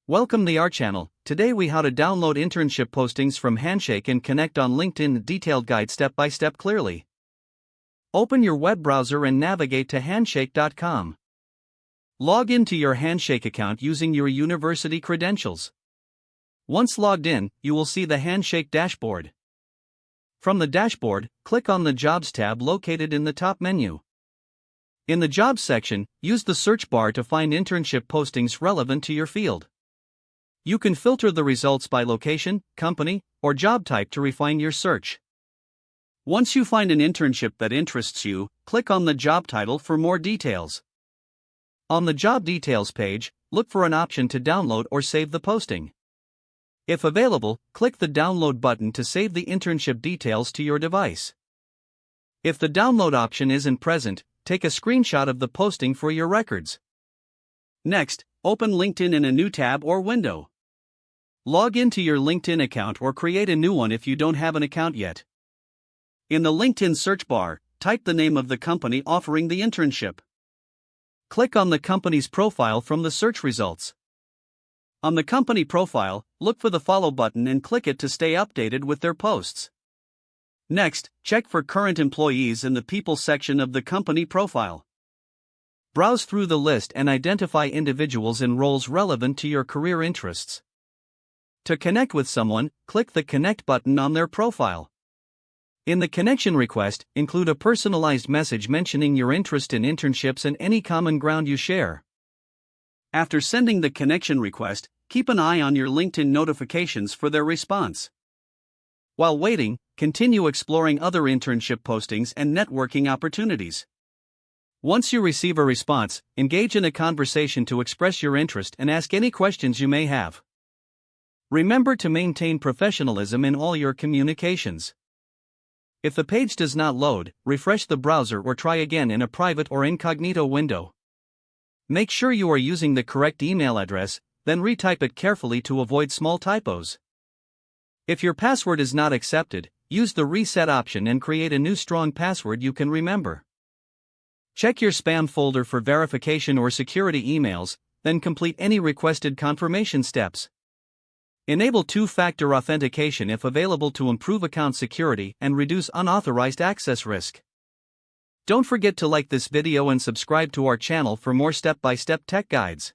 Welcome to our channel. Today we how to download internship postings from Handshake and connect on LinkedIn. Detailed guide step by step clearly. Open your web browser and navigate to handshake.com. Log into your Handshake account using your university credentials. Once logged in, you will see the Handshake dashboard. From the dashboard, click on the Jobs tab located in the top menu. In the Jobs section, use the search bar to find internship postings relevant to your field. You can filter the results by location, company, or job type to refine your search. Once you find an internship that interests you, click on the job title for more details. On the job details page, look for an option to download or save the posting. If available, click the download button to save the internship details to your device. If the download option isn't present, take a screenshot of the posting for your records. Next, open LinkedIn in a new tab or window. Log into your LinkedIn account or create a new one if you don't have an account yet. In the LinkedIn search bar, type the name of the company offering the internship. Click on the company's profile from the search results. On the company profile, look for the follow button and click it to stay updated with their posts. Next, check for current employees in the people section of the company profile. Browse through the list and identify individuals in roles relevant to your career interests. To connect with someone, click the Connect button on their profile. In the connection request, include a personalized message mentioning your interest in internships and any common ground you share. After sending the connection request, keep an eye on your LinkedIn notifications for their response. While waiting, continue exploring other internship postings and networking opportunities. Once you receive a response, engage in a conversation to express your interest and ask any questions you may have. Remember to maintain professionalism in all your communications. If the page does not load, refresh the browser or try again in a private or incognito window. Make sure you are using the correct email address, then retype it carefully to avoid small typos. If your password is not accepted, use the reset option and create a new strong password you can remember. Check your spam folder for verification or security emails, then complete any requested confirmation steps. Enable two-factor authentication if available to improve account security and reduce unauthorized access risk. Don't forget to like this video and subscribe to our channel for more step-by-step tech guides.